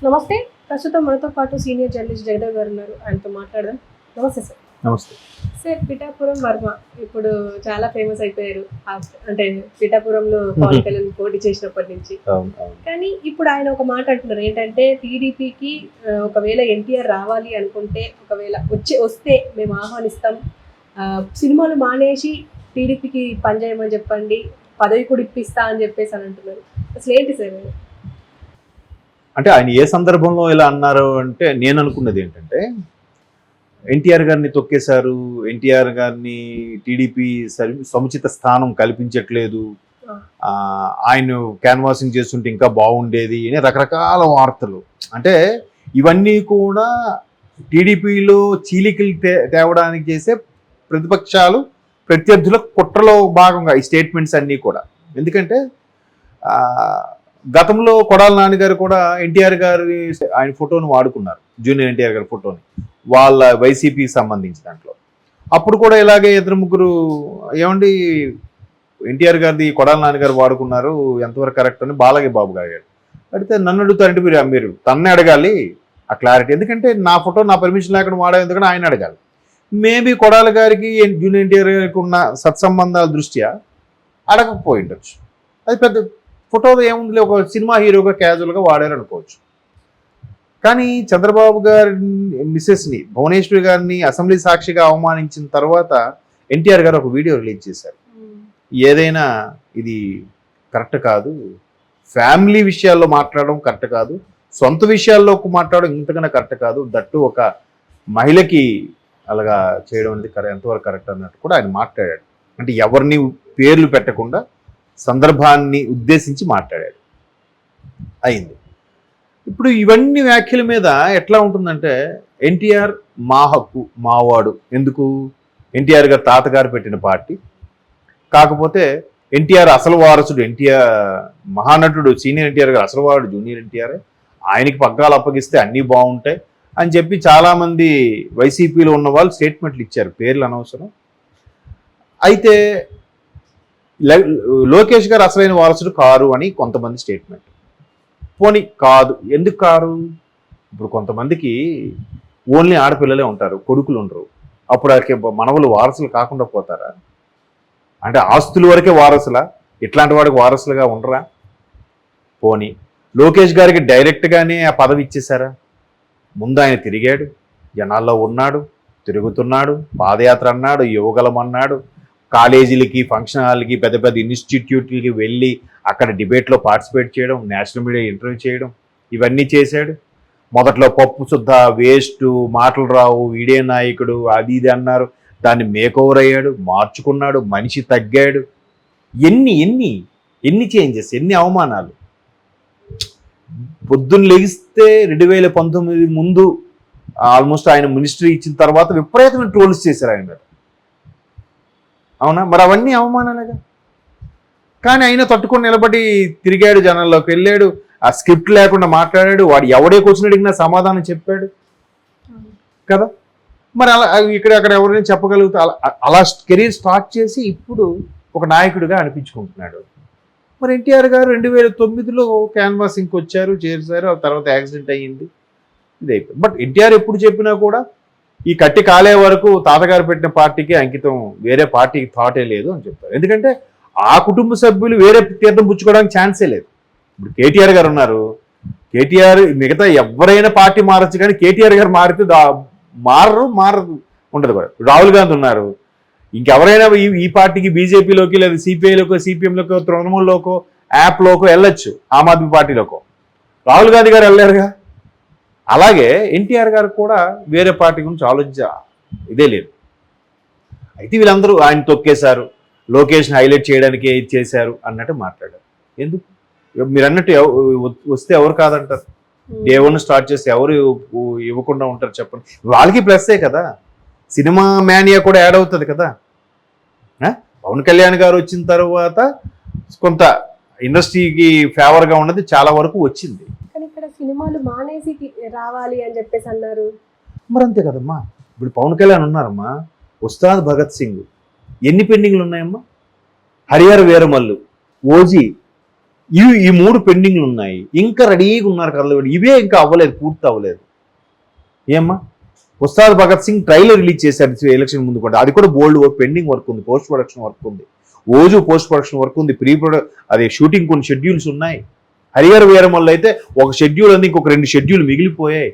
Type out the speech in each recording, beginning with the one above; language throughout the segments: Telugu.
నమస్తే. ప్రస్తుతం మనతో పాటు సీనియర్ జర్నలిస్ట్ జగదేవ్ గారు ఉన్నారు. ఆయనతో మాట్లాడదాం. నమస్తే సార్. నమస్తే. సార్ పిఠాపురం వర్మ ఇప్పుడు చాలా ఫేమస్ అయిపోయారు. అంటే పిఠాపురంలో పవన్ కళ్యాణ్ పోటీ చేసినప్పటి నుంచి. కానీ ఇప్పుడు ఆయన ఒక మాట అంటున్నారు ఏంటంటే టీడీపీకి ఒకవేళ ఎన్టీఆర్ రావాలి అనుకుంటే ఒకవేళ వస్తే మేము ఆహ్వానిస్తాం. సినిమాలు మానేసి టీడీపీకి పనిచేయమని చెప్పండి, పదవి కూడా ఇప్పిస్తా అని చెప్పేసి అని అంటున్నారు. అసలు ఏంటి సార్? అంటే ఆయన ఏ సందర్భంలో ఇలా అన్నారు అంటే నేను అనుకున్నది ఏంటంటే ఎన్టీఆర్ గారిని తొక్కేశారు, ఎన్టీఆర్ గారిని టీడీపీ సముచిత స్థానం కల్పించట్లేదు, ఆయన క్యాన్వాసింగ్ చేస్తుంటే ఇంకా బాగుండేది అని రకరకాల వార్తలు. అంటే ఇవన్నీ కూడా టీడీపీలో చీలికలు తేవడానికి చేసే ప్రతిపక్షాలు ప్రత్యర్థుల కుట్రలో భాగంగా ఈ స్టేట్మెంట్స్ అన్నీ కూడా. ఎందుకంటే గతంలో కొడాల నాన్నగారు కూడా ఎన్టీఆర్ గారి ఆయన ఫోటోను వాడుకున్నారు, జూనియర్ ఎన్టీఆర్ గారి ఫోటోని వాళ్ళ వైసీపీకి సంబంధించి దాంట్లో. అప్పుడు కూడా ఇలాగే ఇద్దరు ముగ్గురు ఏమండి ఎన్టీఆర్ గారిది కొడాల నాన్నగారు వాడుకున్నారు, ఎంతవరకు కరెక్ట్ అని బాలయ్య బాబు గారు అడిగితే నన్ను అడుగుతారంటే మీరు తన్నే అడగాలి ఆ క్లారిటీ. ఎందుకంటే నా ఫోటో నా పర్మిషన్ లేకుండా వాడే ఎందుకంటే ఆయన అడగాలి. మేబీ కొడాల గారికి జూనియర్ ఎన్టీఆర్ గారికి ఉన్న సత్సంబంధాల దృష్ట్యా అడగకపోయి ఉండొచ్చు. అది పెద్ద ఫోటోలో ఏముంది, ఒక సినిమా హీరోగా క్యాజువల్గా వాడారు అనుకోవచ్చు. కానీ చంద్రబాబు గారి మిసెస్ని భువనేశ్వరి గారిని అసెంబ్లీ సాక్షిగా అవమానించిన తర్వాత ఎన్టీఆర్ గారు ఒక వీడియో రిలీజ్ చేశారు. ఏదైనా ఇది కరెక్ట్ కాదు, ఫ్యామిలీ విషయాల్లో మాట్లాడడం కరెక్ట్ కాదు, సొంత విషయాల్లో మాట్లాడడం ఇంతకన్నా కరెక్ట్ కాదు, దట్టు ఒక మహిళకి అలాగా చేయడం అనేది ఎంతవరకు కరెక్ట్ అన్నట్టు కూడా ఆయన మాట్లాడాడు. అంటే ఎవరిని పేర్లు పెట్టకుండా సందర్భాన్ని ఉద్దేశించి మాట్లాడాడు. అయింది. ఇప్పుడు ఇవన్నీ వ్యాఖ్యల మీద ఎట్లా ఉంటుందంటే ఎన్టీఆర్ మా హక్కు మావాడు. ఎందుకు? ఎన్టీఆర్ గారు తాతగారు పెట్టిన పార్టీ. కాకపోతే ఎన్టీఆర్ అసలు వారసుడు, ఎన్టీఆర్ మహానటుడు సీనియర్ ఎన్టీఆర్ గారు అసలు వాడు జూనియర్ ఎన్టీఆర్, ఆయనకి పగ్గాలు అప్పగిస్తే అన్నీ బాగుంటాయి అని చెప్పి చాలామంది వైసీపీలో ఉన్న వాళ్ళు స్టేట్మెంట్లు ఇచ్చారు, పేర్లు అనవసరం. అయితే లోకేష్ గారు అసలైన వారసుడు కారు అని కొంతమంది స్టేట్మెంట్. పోనీ కాదు, ఎందుకు కారు? ఇప్పుడు కొంతమందికి ఓన్లీ ఆడపిల్లలే ఉంటారు, కొడుకులు ఉండరు. అప్పుడు మనవలు వారసులు కాకుండా పోతారా? అంటే ఆస్తుల వరకే వారసులా? ఇట్లాంటి వాడికి వారసులుగా ఉండరా? పోనీ లోకేష్ గారికి డైరెక్ట్గానే ఆ పదవి ఇచ్చేశారా? ముందు ఆయన తిరిగాడు, జనాల్లో ఉన్నాడు, తిరుగుతున్నాడు, పాదయాత్ర అన్నాడు, యువగలం అన్నాడు, కాలేజీలకి ఫంక్షన్ హాల్కి పెద్ద పెద్ద ఇన్స్టిట్యూట్లకి వెళ్ళి అక్కడ డిబేట్లో పార్టిసిపేట్ చేయడం, నేషనల్ మీడియా ఇంటర్వ్యూ చేయడం, ఇవన్నీ చేశాడు. మొదట్లో పప్పు శుద్ధ వేస్ట్, మాటలు రావు, వీడే నాయకుడు అది ఇది అన్నారు, దాన్ని మేకోవర్ అయ్యాడు, మార్చుకున్నాడు, మనిషి తగ్గాడు. ఎన్ని ఎన్ని ఎన్ని చేంజెస్, ఎన్ని అవమానాలు. పొద్దున్న లెగిస్తే 2019 ముందు ఆల్మోస్ట్ ఆయన మినిస్ట్రీ ఇచ్చిన తర్వాత విపరీతమైన ట్రోల్స్ చేశారు ఆయన మీద. అవునా? మరి అవన్నీ అవమానాలుగా. కానీ ఆయన తట్టుకొని నిలబడి తిరిగాడు, జనాల్లోకి వెళ్ళాడు, ఆ స్క్రిప్ట్ లేకుండా మాట్లాడాడు, వాడు ఎవడే క్వశ్చన్ అడిగినా సమాధానం చెప్పాడు కదా. మరి అలా ఇక్కడ అక్కడ ఎవరైనా చెప్పగలుగుతా అలా కెరీర్ స్టార్ట్ చేసి ఇప్పుడు ఒక నాయకుడిగా అనిపించుకుంటున్నాడు. మరి ఎన్టీఆర్ గారు 2009లో క్యాన్వాసింగ్కి వచ్చారు, చేశారు, ఆ తర్వాత యాక్సిడెంట్ అయ్యింది, ఇది అయిపోయింది. బట్ ఎన్టీఆర్ ఎప్పుడు చెప్పినా కూడా ఈ కట్టి కాలే వరకు తాతగారు పెట్టిన పార్టీకి అంకితం, వేరే పార్టీకి థాటే లేదు అని చెప్తారు. ఎందుకంటే ఆ కుటుంబ సభ్యులు వేరే తీర్థం పుచ్చుకోవడానికి ఛాన్సే లేదు. ఇప్పుడు కేటీఆర్ గారు ఉన్నారు, కేటీఆర్ మిగతా ఎవరైనా పార్టీ మారచ్చు, కానీ కేటీఆర్ గారు మారితే మారరు ఉండదు కూడా. రాహుల్ గాంధీ ఉన్నారు, ఇంకెవరైనా ఈ పార్టీకి బీజేపీలోకి లేదా సిపిఐలోకో సిపిఎంలోకో తృణమూల్లోకో యాప్లోకో వెళ్ళొచ్చు, ఆమ్ ఆద్మీ పార్టీలోకో. రాహుల్ గాంధీ గారు వెళ్ళారుగా. అలాగే ఎన్టీఆర్ గారు కూడా వేరే పార్టీ గురించి ఆలోచించ ఇదే లేదు. అయితే వీళ్ళందరూ ఆయన తొక్కేశారు, లోకేష్ని హైలైట్ చేయడానికి చేశారు అన్నట్టు మాట్లాడారు. ఎందుకు? మీరు అన్నట్టు వస్తే ఎవరు కాదంటారు? దేవుణ్ణి స్టార్ట్ చేస్తే ఎవరు ఇవ్వకుండా ఉంటారు చెప్పండి? వాళ్ళకి ప్లస్సే కదా, సినిమా మేనియా కూడా యాడ్ అవుతుంది కదా. పవన్ కళ్యాణ్ గారు వచ్చిన తర్వాత కొంత ఇండస్ట్రీకి ఫేవర్గా ఉన్నది చాలా వరకు వచ్చింది. సినిమాలు మానేసి రావాలి అని చెప్పేసి అన్నారు. మరి అంతే కదమ్మా. ఇప్పుడు పవన్ కళ్యాణ్ ఉన్నారమ్మా, ఉస్తాద్ భగత్ సింగ్, ఎన్ని పెండింగ్లు ఉన్నాయమ్మా? హరిహర వీరమల్లు, ఓజీ, ఈ 3 పెండింగ్లు ఉన్నాయి, ఇంకా రెడీగా ఉన్నారు కథలు. ఇవే ఇంకా అవ్వలేదు, పూర్తి అవ్వలేదు. ఏమ్మా, ఉస్తాద్ భగత్ సింగ్ ట్రైలర్ రిలీజ్ చేశారు ఎలక్షన్ ముందు కూడా, అది కూడా బోల్డ్ వర్క్, పెండింగ్ వర్క్ ఉంది, పోస్ట్ ప్రొడక్షన్ వర్క్ ఉంది, ఓజు పోస్ట్ ప్రొడక్షన్ వర్క్ ఉంది, అది షూటింగ్ కొన్ని షెడ్యూల్స్ ఉన్నాయి. హరిహర వీరమల్లు అయితే ఒక షెడ్యూల్ ఉంది, ఇంకొక 2 షెడ్యూల్ మిగిలిపోయాయి.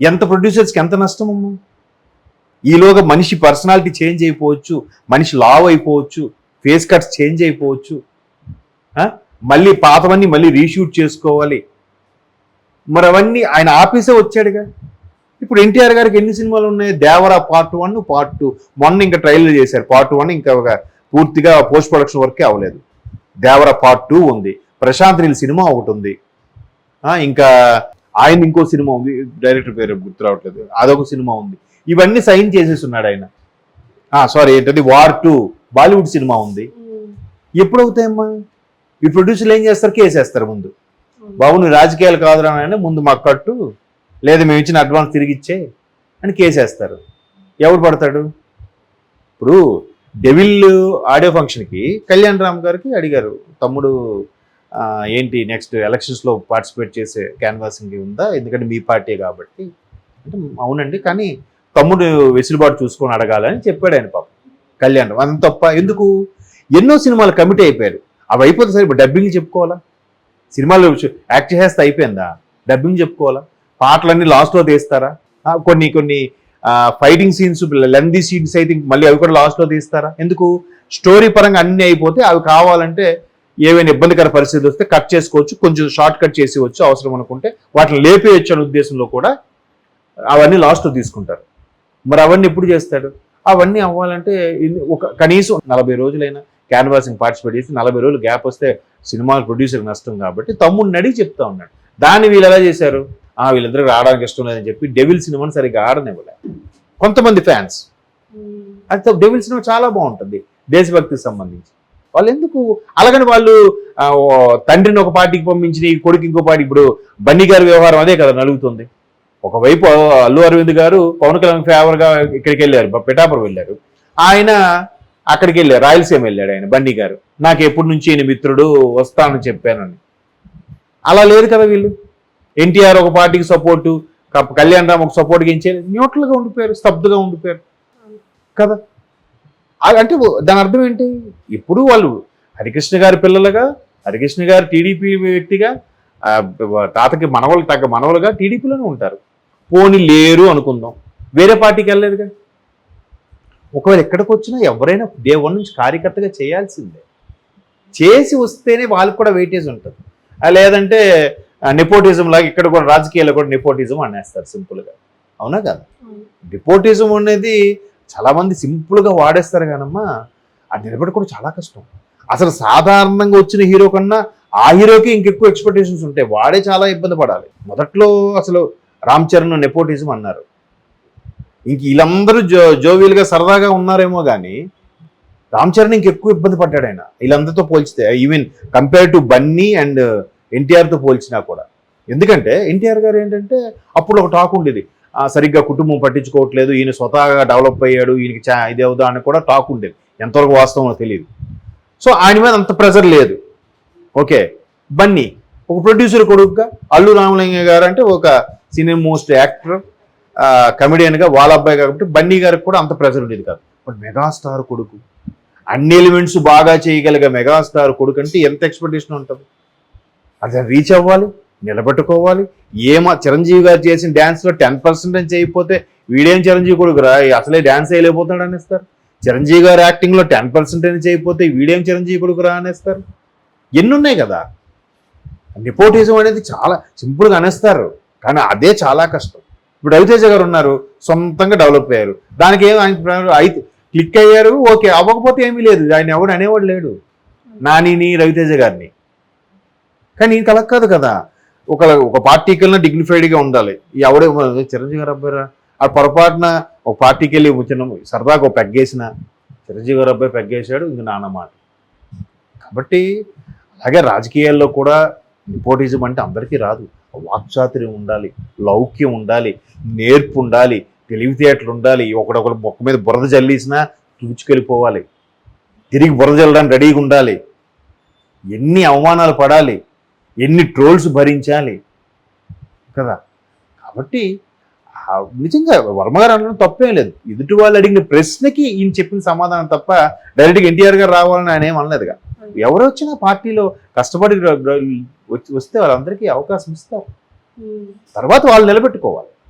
ఎంత ప్రొడ్యూసర్స్కి ఎంత నష్టం అమ్మా. ఈలోగా మనిషి పర్సనాలిటీ చేంజ్ అయిపోవచ్చు, మనిషి లావ్ అయిపోవచ్చు, ఫేస్ కట్స్ చేంజ్ అయిపోవచ్చు, మళ్ళీ పాతవన్నీ మళ్ళీ రీషూట్ చేసుకోవాలి. మరి అవన్నీ ఆయన ఆఫీసే వచ్చాడుగా. ఇప్పుడు ఎన్టీఆర్ గారికి ఎన్ని సినిమాలు ఉన్నాయి? దేవరా పార్ట్ 1, పార్ట్ 2, మొన్న ఇంకా ట్రైలర్ చేశారు. పార్ట్ 1 ఇంకా పూర్తిగా పోస్ట్ ప్రొడక్షన్ వర్కే అవ్వలేదు. దేవరా పార్ట్ 2 ఉంది, ప్రశాంత్ నీల్ సినిమా ఒకటి ఉంది, ఇంకా ఆయన ఇంకో సినిమా ఉంది, డైరెక్టర్ పేరు గుర్తు రావట్లేదు, అదొక సినిమా ఉంది. ఇవన్నీ సైన్ చేసేసి ఉన్నాడు ఆయన. సారీ, ఏంటది, వార్ 2 బాలీవుడ్ సినిమా ఉంది. ఎప్పుడు అవుతాయమ్మా? ఈ ప్రొడ్యూసర్లు ఏం చేస్తారు? కేసేస్తారు ముందు. బాబు నువ్వు రాజకీయాలు కాదురా అని ముందు మాకు కట్టు, లేదా మేము ఇచ్చిన అడ్వాన్స్ తిరిగి ఇచ్చే అని కేసేస్తారు. ఎవరు పడతాడు? ఇప్పుడు డెవిల్ ఆడియో ఫంక్షన్కి కళ్యాణ్ రామ్ గారికి అడిగారు, తమ్ముడు ఏంటి నెక్స్ట్ ఎలక్షన్స్లో పార్టిసిపేట్ చేసే క్యాన్వాసింగ్ ఉందా, ఎందుకంటే మీ పార్టీ కాబట్టి అంటే అవునండి, కానీ తమ్ముడు వెసులుబాటు చూసుకొని అడగాలని చెప్పాడు ఆయన. పాపం కళ్యాణ్ రామ్ అంత తప్ప ఎందుకు? ఎన్నో సినిమాలు కమిట్ అయిపోయారు, అవి అయిపోతే సరే ఇప్పుడు డబ్బింగ్ చెప్పుకోవాలా? సినిమాలు యాక్ట్ చేస్తే అయిపోయిందా? డబ్బింగ్ చెప్పుకోవాలా? పాటలన్నీ లాస్ట్లో తీస్తారా? కొన్ని ఫైటింగ్ సీన్స్, లెందీ సీన్స్ అయితే మళ్ళీ అవి కూడా లాస్ట్లో తీస్తారా? ఎందుకు? స్టోరీ పరంగా అన్నీ అయిపోతే అవి కావాలంటే ఏవైనా ఇబ్బందికర పరిస్థితులు వస్తే కట్ చేసుకోవచ్చు, కొంచెం షార్ట్ కట్ చేసేవచ్చు అవసరం అనుకుంటే, వాటిని లేపేయచ్చు అనే ఉద్దేశంలో కూడా అవన్నీ లాస్ట్లో తీసుకుంటారు. మరి అవన్నీ ఎప్పుడు చేస్తాడు? అవన్నీ అవ్వాలంటే కనీసం 40 రోజులైనా క్యాన్వాసింగ్ పార్టిసిపేట్ చేసి 40 రోజులు గ్యాప్ వస్తే సినిమాలు ప్రొడ్యూసర్ నష్టం కాబట్టి తమ్ముడిని అడిగి చెప్తా ఉన్నాడు. దాన్ని వీళ్ళు ఎలా చేశారు? వీళ్ళిద్దరికి ఆడడానికి ఇష్టం లేదని చెప్పి డెవిల్ సినిమాని సరిగ్గా ఆడనివ్వలే కొంతమంది ఫ్యాన్స్. అయితే డెవిల్ సినిమా చాలా బాగుంటుంది దేశభక్తికి సంబంధించి. వాళ్ళు ఎందుకు అలాగని వాళ్ళు తండ్రిని ఒక పార్టీకి పంపించి కొడుకు ఇంకో పార్టీ, ఇప్పుడు బన్నీ గారి వ్యవహారం అదే కదా నలుగుతుంది. ఒకవైపు అల్లు అరవింద్ గారు పవన్ కళ్యాణ్ ఫేవర్గా ఇక్కడికి వెళ్ళారు, పిఠాపురం వెళ్ళారు, ఆయన అక్కడికి వెళ్ళారు, రాయలసీమ వెళ్ళాడు ఆయన బన్నీ గారు, నాకు ఎప్పటి నుంచి ఈయన మిత్రుడు వస్తానని చెప్పానని. అలా లేదు కదా వీళ్ళు. ఎన్టీఆర్ ఒక పార్టీకి సపోర్టు, కళ్యాణ్ రామ్ ఒక సపోర్ట్గా ఇచ్చేది, న్యూట్రల్గా ఉండిపోయారు, స్తబ్దుగా ఉండిపోయారు కదా. అంటే దాని అర్థం ఏంటి? ఇప్పుడు వాళ్ళు హరికృష్ణ గారి పిల్లలుగా, హరికృష్ణ గారు టీడీపీ వ్యక్తిగా, తాతకి మనవలు తగ్గ మనవలుగా టీడీపీలోనే ఉంటారు. పోనీ లేరు అనుకుందాం, వేరే పార్టీకి వెళ్ళలేదుగా. ఒకవేళ ఎక్కడికి వచ్చినా ఎవరైనా డే 1 నుంచి కార్యకర్తగా చేయాల్సిందే, చేసి వస్తేనే వాళ్ళకి కూడా వెయిటేజ్ ఉంటుంది. లేదంటే నెపోటిజం లాగా ఇక్కడ కూడా రాజకీయాల్లో కూడా నెపోటిజం అనేస్తారు సింపుల్గా. అవునా కదా? నెపోటిజం అనేది చాలామంది సింపుల్గా వాడేస్తారు కానమ్మా, అది నిలబెట్టుకోవడం చాలా కష్టం. అసలు సాధారణంగా వచ్చిన హీరో కన్నా ఆ హీరోకి ఇంకెక్కువ ఎక్స్పెక్టేషన్స్ ఉంటాయి, వాడే చాలా ఇబ్బంది పడాలి. మొదట్లో అసలు రామ్ చరణ్ నెపోటిజం అన్నారు, ఇంక వీళ్ళందరూ జోవియల్గా సరదాగా ఉన్నారేమో కానీ రామ్ చరణ్ ఇంకెక్కువ ఇబ్బంది పడ్డాడు ఆయన వీళ్ళందరితో పోల్చితే, even compare to Bunny and ఎన్టీఆర్తో పోల్చినా కూడా. ఎందుకంటే ఎన్టీఆర్ గారు ఏంటంటే అప్పుడు ఒక టాక్ ఉండేది, సరిగ్గా కుటుంబం పట్టించుకోవట్లేదు, ఈయన స్వతహాగా డెవలప్ అయ్యాడు, ఈయనకి ఇది అవుదా అని కూడా టాక్ ఉండేది, ఎంతవరకు వాస్తవమో తెలియదు. సో ఆయన మీద అంత ప్రెజర్ లేదు. ఓకే, బన్నీ ఒక ప్రొడ్యూసర్ కొడుకుగా, అల్లు రామలింగ గారు అంటే ఒక సీనియర్ మోస్ట్ యాక్టర్ కమెడియన్గా వాళ్ళ అబ్బాయి కాబట్టి బన్నీ గారికి కూడా అంత ప్రెజర్ ఉండేది కాదు. బట్ మెగాస్టార్ కొడుకు, అన్ని ఎలిమెంట్స్ బాగా చేయగలిగే మెగాస్టార్ కొడుకు అంటే ఎంత ఎక్స్పెక్టేషన్ ఉంటుంది? అది రీచ్ అవ్వాలి, నిలబెట్టుకోవాలి. చిరంజీవి గారు చేసిన డ్యాన్స్లో 10% అని చేయకపోతే వీడేం చిరంజీవి కొడుకు రా, అసలే డ్యాన్స్ వేయలేకపోతున్నాడు అనేస్తారు. చిరంజీవి గారు యాక్టింగ్లో 10% అని చేయకపోతే వీడేం చిరంజీవి కొడుకు రా అనేస్తారు. ఎన్ని ఉన్నాయి కదా. నెపోటిజం అనేది చాలా సింపుల్గా అనేస్తారు, కానీ అదే చాలా కష్టం. ఇప్పుడు రవితేజ గారు ఉన్నారు, సొంతంగా డెవలప్ అయ్యారు, దానికి ఏం అయితే క్లిక్ అయ్యారు, ఓకే, అవ్వకపోతే ఏమీ లేదు, ఆయన ఎవడు అనేవాడు లేడు, నానిని రవితేజ గారిని. కానీ ఇంక అలా కాదు కదా, ఒక పార్టీకి వెళ్ళినా డిగ్నిఫైడ్గా ఉండాలి. ఎవడే చిరంజీవి గారు అబ్బాయిరా, ఆ పొరపాటున ఒక పార్టీకి వెళ్ళి చిన్న సరదాగా ఒక పెగ్గేసిన చిరంజీవి గారు అబ్బాయి పెగ్గేశాడు, ఇంక నాన్నమాట. కాబట్టి అలాగే రాజకీయాల్లో కూడా నెపోటిజం అంటే అందరికీ రాదు. వాక్చాతుర్యం ఉండాలి, లౌక్యం ఉండాలి, నేర్పు ఉండాలి, తెలివితేటలు ఉండాలి. ఒకడొకరు మొక్క మీద బురద జల్లేసినా తుడుచుకెళ్ళిపోవాలి, తిరిగి బురద జల్లడానికి రెడీగా ఉండాలి. ఎన్ని అవమానాలు పడాలి, ఎన్ని ట్రోల్స్ భరించాలి కదా. కాబట్టి నిజంగా వర్మగారు అనడం తప్పేం లేదు. ఎదుటి వాళ్ళు అడిగిన ప్రశ్నకి ఈయన చెప్పిన సమాధానం తప్ప డైరెక్ట్గా ఎన్టీఆర్ గారు రావాలని ఆయన ఏం అనలేదుగా. ఎవరు వచ్చినా పార్టీలో కష్టపడి వస్తే వాళ్ళందరికీ అవకాశం ఇస్తారు, తర్వాత వాళ్ళు నిలబెట్టుకోవాలి.